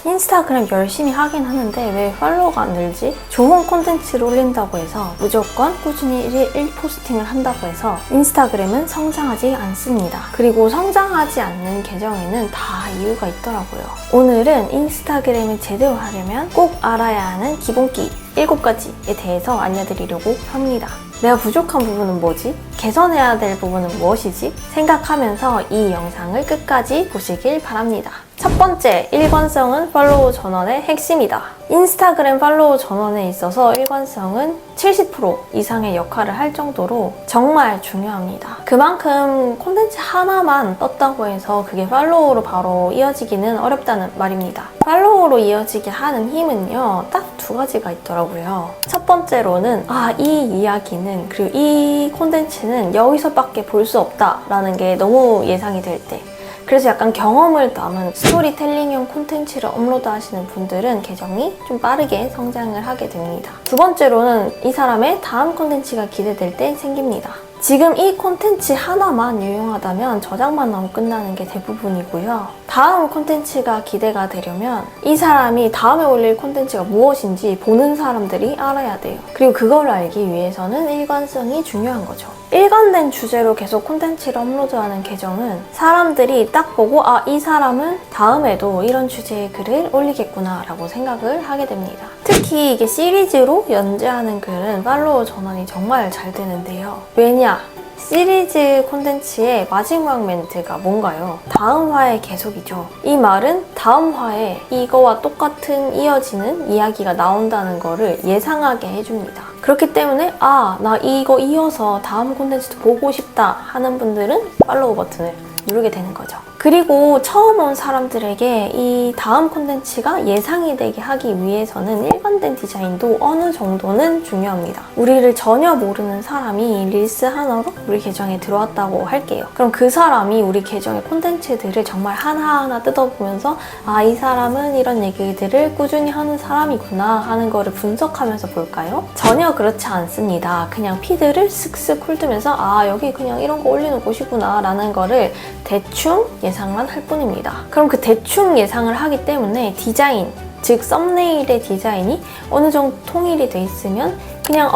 인스타그램 열심히 하긴 하는데 왜 팔로워가 안 늘지? 좋은 콘텐츠를 올린다고 해서 무조건 꾸준히 일일 1포스팅을 한다고 해서 인스타그램은 성장하지 않습니다. 그리고 성장하지 않는 계정에는 다 이유가 있더라고요. 오늘은 인스타그램을 제대로 하려면 꼭 알아야 하는 기본기 7가지에 대해서 알려드리려고 합니다. 내가 부족한 부분은 뭐지? 개선해야 될 부분은 무엇이지? 생각하면서 이 영상을 끝까지 보시길 바랍니다. 첫 번째, 일관성은 팔로워 전원의 핵심이다. 인스타그램 팔로워 전원에 있어서 일관성은 70% 이상의 역할을 할 정도로 정말 중요합니다. 그만큼 콘텐츠 하나만 떴다고 해서 그게 팔로워로 바로 이어지기는 어렵다는 말입니다. 팔로워로 이어지게 하는 힘은요, 딱 2가지가 있더라고요. 첫 번째로는 이 이야기는 그리고 이 콘텐츠는 여기서밖에 볼 수 없다라는 게 너무 예상이 될 때, 그래서 약간 경험을 담은 스토리텔링형 콘텐츠를 업로드 하시는 분들은 계정이 좀 빠르게 성장을 하게 됩니다. 두 번째로는 이 사람의 다음 콘텐츠가 기대될 때 생깁니다. 지금 이 콘텐츠 하나만 유용하다면 저장만 하고 끝나는 게 대부분이고요. 다음 콘텐츠가 기대가 되려면 이 사람이 다음에 올릴 콘텐츠가 무엇인지 보는 사람들이 알아야 돼요. 그리고 그걸 알기 위해서는 일관성이 중요한 거죠. 일관된 주제로 계속 콘텐츠를 업로드하는 계정은 사람들이 딱 보고 이 사람은 다음에도 이런 주제의 글을 올리겠구나 라고 생각을 하게 됩니다. 특히 이게 시리즈로 연재하는 글은 팔로워 전환이 정말 잘 되는데요. 왜냐? 시리즈 콘텐츠의 마지막 멘트가 뭔가요? 다음 화의 계속이죠. 이 말은 다음 화에 이거와 똑같은 이어지는 이야기가 나온다는 거를 예상하게 해줍니다. 그렇기 때문에 나 이거 이어서 다음 콘텐츠도 보고 싶다 하는 분들은 팔로우 버튼을 누르게 되는 거죠. 그리고 처음 온 사람들에게 이 다음 콘텐츠가 예상이 되게 하기 위해서는 일관된 디자인도 어느 정도는 중요합니다. 우리를 전혀 모르는 사람이 릴스 하나로 우리 계정에 들어왔다고 할게요. 그럼 그 사람이 우리 계정의 콘텐츠들을 정말 하나하나 뜯어보면서 이 사람은 이런 얘기들을 꾸준히 하는 사람이구나 하는 거를 분석하면서 볼까요? 전혀 그렇지 않습니다. 그냥 피드를 슥슥 훑으면서 여기 그냥 이런 거 올리는 곳이구나 라는 거를 대충 예상만 할 뿐입니다. 그럼 그 대충 예상을 하기 때문에 디자인, 즉 썸네일의 디자인이 어느 정도 통일이 돼 있으면 그냥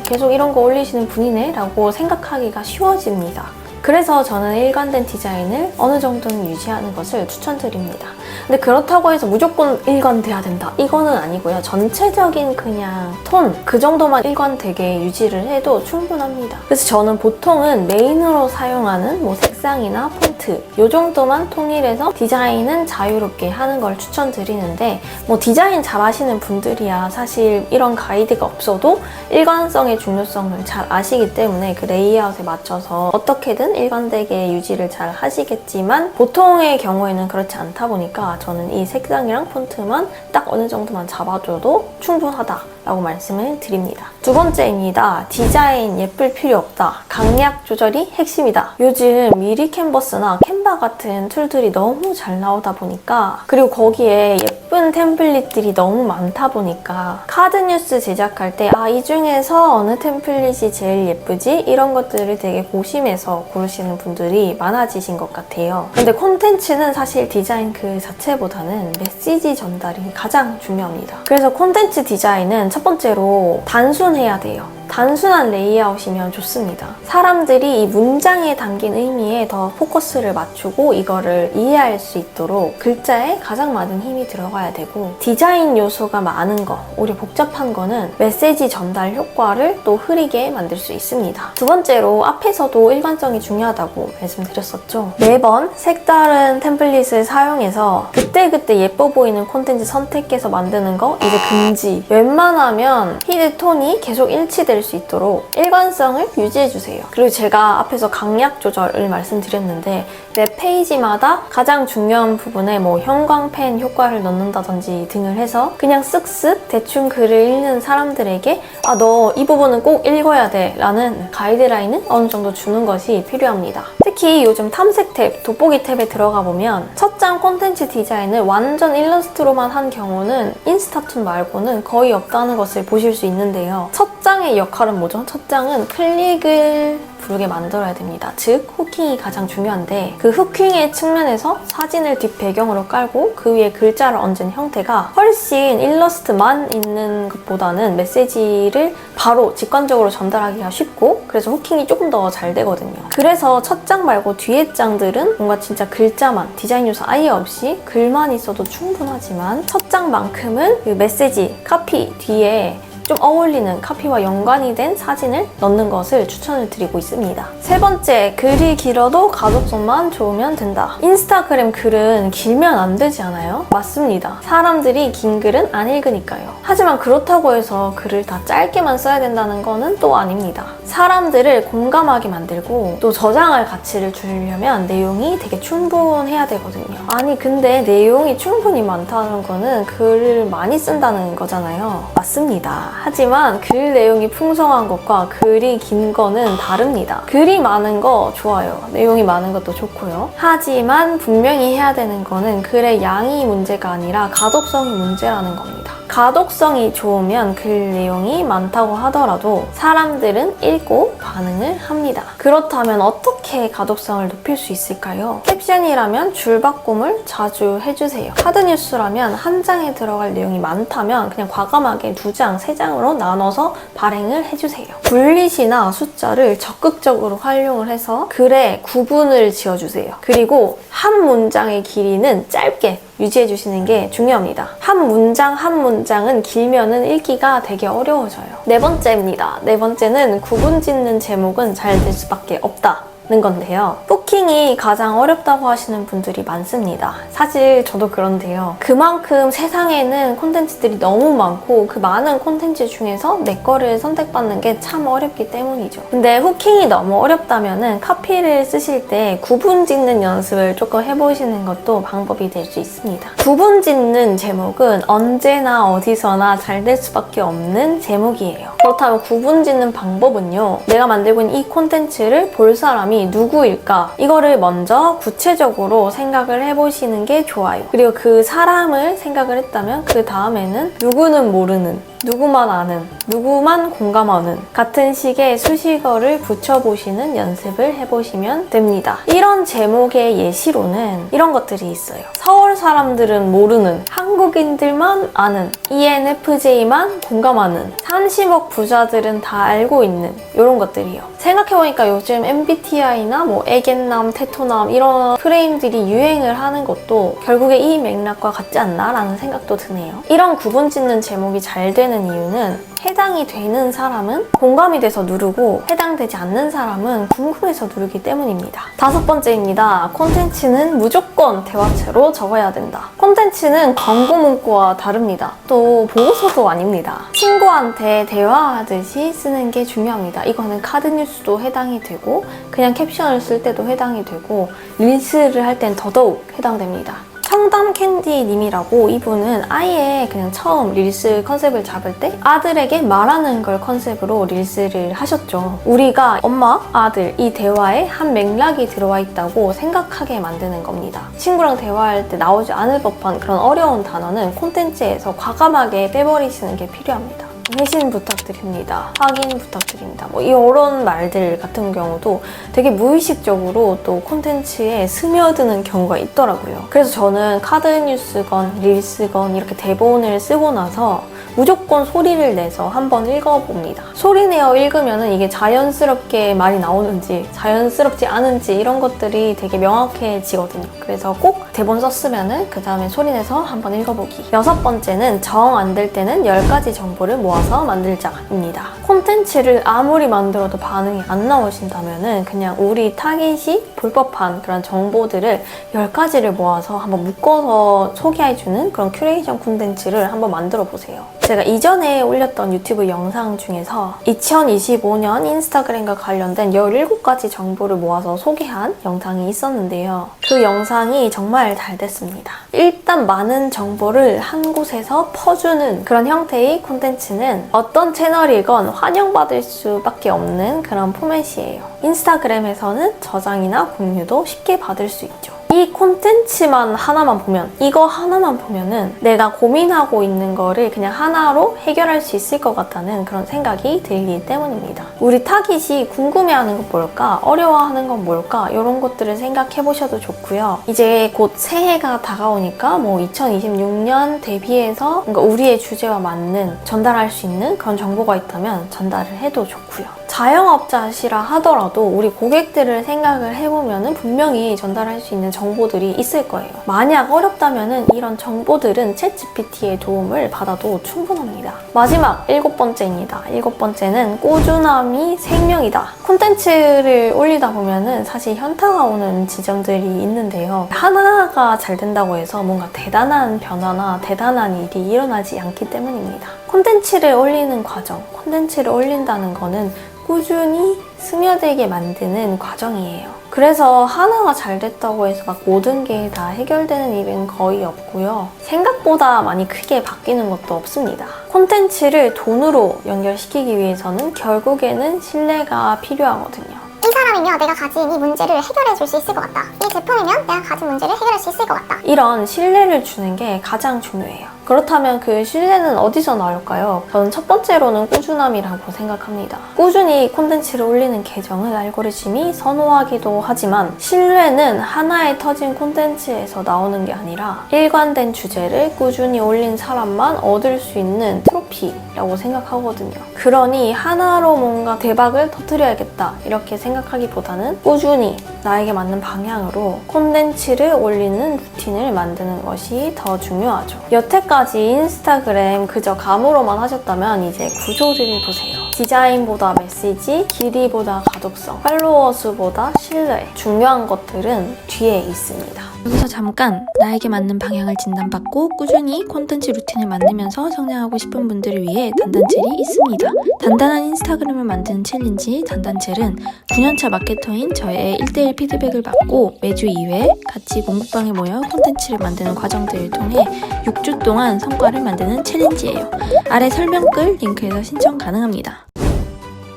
계속 이런 거 올리시는 분이네 라고 생각하기가 쉬워집니다. 그래서 저는 일관된 디자인을 어느 정도는 유지하는 것을 추천드립니다. 근데 그렇다고 해서 무조건 일관돼야 된다, 이거는 아니고요. 전체적인 그냥 톤, 그 정도만 일관되게 유지를 해도 충분합니다. 그래서 저는 보통은 메인으로 사용하는 색상이나 폰트 이 정도만 통일해서 디자인은 자유롭게 하는 걸 추천드리는데, 디자인 잘 하시는 분들이야 사실 이런 가이드가 없어도 일관성의 중요성을 잘 아시기 때문에 그 레이아웃에 맞춰서 어떻게든 일관되게 유지를 잘 하시겠지만, 보통의 경우에는 그렇지 않다 보니까 저는 이 색상이랑 폰트만 딱 어느 정도만 잡아줘도 충분하다라고 말씀을 드립니다. 두 번째입니다. 디자인 예쁠 필요 없다. 강약 조절이 핵심이다. 요즘 미리 캔버스나 캔바 같은 툴들이 너무 잘 나오다 보니까, 그리고 거기에 예쁜 템플릿들이 너무 많다 보니까 카드 뉴스 제작할 때 이 중에서 어느 템플릿이 제일 예쁘지? 이런 것들을 되게 고심해서 고르시는 분들이 많아지신 것 같아요. 근데 콘텐츠는 사실 디자인 그 자체보다는 메시지 전달이 가장 중요합니다. 그래서 콘텐츠 디자인은 첫 번째로 단순해야 돼요. 단순한 레이아웃이면 좋습니다. 사람들이 이 문장에 담긴 의미에 더 포커스를 맞추고 이거를 이해할 수 있도록 글자에 가장 많은 힘이 들어가야 되고, 디자인 요소가 많은 거, 오히려 복잡한 거는 메시지 전달 효과를 또 흐리게 만들 수 있습니다. 두 번째로 앞에서도 일관성이 중요하다고 말씀드렸었죠. 매번 색다른 템플릿을 사용해서 그때그때 예뻐 보이는 콘텐츠 선택해서 만드는 거 이제 금지. 웬만하면 히드 톤이 계속 일치될 수 있도록 일관성을 유지해주세요. 그리고 제가 앞에서 강약 조절을 말씀드렸는데, 내 페이지마다 가장 중요한 부분에 형광펜 효과를 넣는다든지 등을 해서 그냥 쓱쓱 대충 글을 읽는 사람들에게 너 이 부분은 꼭 읽어야 돼 라는 가이드라인은 어느 정도 주는 것이 필요합니다. 특히 요즘 탐색 탭, 돋보기 탭에 들어가 보면 첫 장 콘텐츠 디자인을 완전 일러스트로만 한 경우는 인스타툰 말고는 거의 없다는 것을 보실 수 있는데요. 첫 장의 역할 역할은 뭐죠? 첫 장은 클릭을 부르게 만들어야 됩니다. 즉 후킹이 가장 중요한데 그 후킹의 측면에서 사진을 뒷배경으로 깔고 그 위에 글자를 얹은 형태가 훨씬 일러스트만 있는 것보다는 메시지를 바로 직관적으로 전달하기가 쉽고 그래서 후킹이 조금 더 잘 되거든요. 그래서 첫 장 말고 뒤에 장들은 뭔가 진짜 글자만, 디자인 요소 아예 없이 글만 있어도 충분하지만 첫 장만큼은 그 메시지, 카피 뒤에 좀 어울리는 카피와 연관이 된 사진을 넣는 것을 추천을 드리고 있습니다. 세 번째, 글이 길어도 가독성만 좋으면 된다. 인스타그램 글은 길면 안 되지 않아요? 맞습니다. 사람들이 긴 글은 안 읽으니까요. 하지만 그렇다고 해서 글을 다 짧게만 써야 된다는 거는 또 아닙니다. 사람들을 공감하게 만들고 또 저장할 가치를 주려면 내용이 되게 충분해야 되거든요. 아니 근데 내용이 충분히 많다는 거는 글을 많이 쓴다는 거잖아요. 맞습니다. 하지만 글 내용이 풍성한 것과 글이 긴 거는 다릅니다. 글이 많은 거 좋아요. 내용이 많은 것도 좋고요. 하지만 분명히 해야 되는 거는 글의 양이 문제가 아니라 가독성이 문제라는 겁니다. 가독성이 좋으면 글 내용이 많다고 하더라도 사람들은 읽고 반응을 합니다. 그렇다면 어떻게 가독성을 높일 수 있을까요? 캡션이라면 줄바꿈을 자주 해주세요. 카드뉴스라면 한 장에 들어갈 내용이 많다면 그냥 과감하게 2장, 3장으로 나눠서 발행을 해주세요. 불릿이나 숫자를 적극적으로 활용을 해서 글에 구분을 지어주세요. 그리고 한 문장의 길이는 짧게 유지해주시는 게 중요합니다. 한 문장은 길면은 읽기가 되게 어려워져요. 네 번째입니다. 네 번째는 구분 짓는 제목은 잘 될 수밖에 없다는 건데요. 후킹이 가장 어렵다고 하시는 분들이 많습니다. 사실 저도 그런데요. 그만큼 세상에는 콘텐츠들이 너무 많고 그 많은 콘텐츠 중에서 내 거를 선택받는 게 참 어렵기 때문이죠. 근데 후킹이 너무 어렵다면은 카피를 쓰실 때 구분 짓는 연습을 조금 해보시는 것도 방법이 될 수 있습니다. 구분 짓는 제목은 언제나 어디서나 잘 될 수밖에 없는 제목이에요. 그렇다면 구분 짓는 방법은요. 내가 만들고 있는 이 콘텐츠를 볼 사람이 누구일까? 이거를 먼저 구체적으로 생각을 해보시는 게 좋아요. 그리고 그 사람을 생각을 했다면 그 다음에는 누구는 모르는, 누구만 아는, 누구만 공감하는 같은 식의 수식어를 붙여보시는 연습을 해보시면 됩니다. 이런 제목의 예시로는 이런 것들이 있어요. 서울 사람들은 모르는, 한국인들만 아는, ENFJ만 공감하는, 30억 부자들은 다 알고 있는 이런 것들이요. 생각해보니까 요즘 MBTI나 뭐 애견남, 테토남 이런 프레임들이 유행을 하는 것도 결국에 이 맥락과 같지 않나 라는 생각도 드네요. 이런 구분 짓는 제목이 잘 되는 이유는 해당이 되는 사람은 공감이 돼서 누르고 해당되지 않는 사람은 궁금해서 누르기 때문입니다. 다섯 번째입니다. 콘텐츠는 무조건 대화체로 적어야 된다. 콘텐츠는 광고 문구와 다릅니다. 또 보고서도 아닙니다. 친구한테 대화하듯이 쓰는 게 중요합니다. 이거는 카드뉴스도 해당이 되고 그냥 캡션을 쓸 때도 해당이 되고 릴스를 할 땐 더더욱 해당됩니다. 청담 캔디님이라고 이분은 아예 그냥 처음 릴스 컨셉을 잡을 때 아들에게 말하는 걸 컨셉으로 릴스를 하셨죠. 우리가 엄마, 아들 이 대화에 한 맥락이 들어와 있다고 생각하게 만드는 겁니다. 친구랑 대화할 때 나오지 않을 법한 그런 어려운 단어는 콘텐츠에서 과감하게 빼버리시는 게 필요합니다. 회신 부탁드립니다. 확인 부탁드립니다. 뭐 이런 말들 같은 경우도 되게 무의식적으로 또 콘텐츠에 스며드는 경우가 있더라고요. 그래서 저는 카드뉴스건 릴스건 이렇게 대본을 쓰고 나서 무조건 소리를 내서 한번 읽어봅니다. 소리 내어 읽으면 이게 자연스럽게 말이 나오는지 자연스럽지 않은지 이런 것들이 되게 명확해지거든요. 그래서 꼭 대본 썼으면 그 다음에 소리 내서 한번 읽어보기. 여섯 번째는 정 안 될 때는 10가지 정보를 모아서 만들자입니다. 콘텐츠를 아무리 만들어도 반응이 안 나오신다면 그냥 우리 타깃이 볼 법한 그런 정보들을 10가지를 모아서 한번 묶어서 소개해주는 그런 큐레이션 콘텐츠를 한번 만들어 보세요. 제가 이전에 올렸던 유튜브 영상 중에서 2025년 인스타그램과 관련된 17가지 정보를 모아서 소개한 영상이 있었는데요. 그 영상이 정말 잘 됐습니다. 일단 많은 정보를 한 곳에서 퍼주는 그런 형태의 콘텐츠는 어떤 채널이건 환영받을 수밖에 없는 그런 포맷이에요. 인스타그램에서는 저장이나 공유도 쉽게 받을 수 있죠. 이 콘텐츠만 하나만 보면, 이거 하나만 보면은 내가 고민하고 있는 거를 그냥 하나로 해결할 수 있을 것 같다는 그런 생각이 들기 때문입니다. 우리 타깃이 궁금해하는 건 뭘까? 어려워하는 건 뭘까? 이런 것들을 생각해 보셔도 좋고요. 이제 곧 새해가 다가오니까 뭐 2026년 대비해서 뭔가 우리의 주제와 맞는 전달할 수 있는 그런 정보가 있다면 전달을 해도 좋고요. 자영업자시라 하더라도 우리 고객들을 생각을 해보면 분명히 전달할 수 있는 정보들이 있을 거예요. 만약 어렵다면 이런 정보들은 챗GPT의 도움을 받아도 충분합니다. 마지막 7번째입니다. 7번째는 꾸준함이 생명이다. 콘텐츠를 올리다 보면 사실 현타가 오는 지점들이 있는데요. 하나가 잘 된다고 해서 뭔가 대단한 변화나 대단한 일이 일어나지 않기 때문입니다. 콘텐츠를 올리는 과정, 콘텐츠를 올린다는 거는 꾸준히 스며들게 만드는 과정이에요. 그래서 하나가 잘 됐다고 해서 막 모든 게 다 해결되는 일은 거의 없고요. 생각보다 많이 크게 바뀌는 것도 없습니다. 콘텐츠를 돈으로 연결시키기 위해서는 결국에는 신뢰가 필요하거든요. 이 사람이면 내가 가진 이 문제를 해결해 줄 수 있을 것 같다. 이 제품이면 내가 가진 문제를 해결할 수 있을 것 같다. 이런 신뢰를 주는 게 가장 중요해요. 그렇다면 그 신뢰는 어디서 나올까요? 저는 첫 번째로는 꾸준함이라고 생각합니다. 꾸준히 콘텐츠를 올리는 계정을 알고리즘이 선호하기도 하지만 신뢰는 하나의 터진 콘텐츠에서 나오는 게 아니라 일관된 주제를 꾸준히 올린 사람만 얻을 수 있는 트로피라고 생각하거든요. 그러니 하나로 뭔가 대박을 터뜨려야겠다 이렇게 생각하기보다는 꾸준히 나에게 맞는 방향으로 콘텐츠를 올리는 루틴을 만드는 것이 더 중요하죠. 여태까지 인스타그램 그저 감으로만 하셨다면 이제 구조를 보세요. 디자인보다 메시지, 길이보다 가독성, 팔로워 수보다 신뢰. 중요한 것들은 뒤에 있습니다. 여기서 잠깐 나에게 맞는 방향을 진단받고 꾸준히 콘텐츠 루틴을 만들면서 성장하고 싶은 분들을 위해 단단첼이 있습니다. 단단한 인스타그램을 만드는 챌린지 단단첼은 9년차 마케터인 저의 1대1 피드백을 받고 매주 2회 같이 공부방에 모여 콘텐츠를 만드는 과정들을 통해 6주 동안 성과를 만드는 챌린지예요. 아래 설명글 링크에서 신청 가능합니다.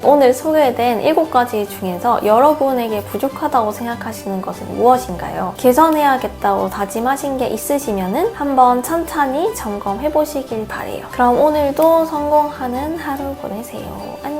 오늘 소개된 7가지 중에서 여러분에게 부족하다고 생각하시는 것은 무엇인가요? 개선해야겠다고 다짐하신 게 있으시면 한번 천천히 점검해 보시길 바래요. 그럼 오늘도 성공하는 하루 보내세요. 안녕.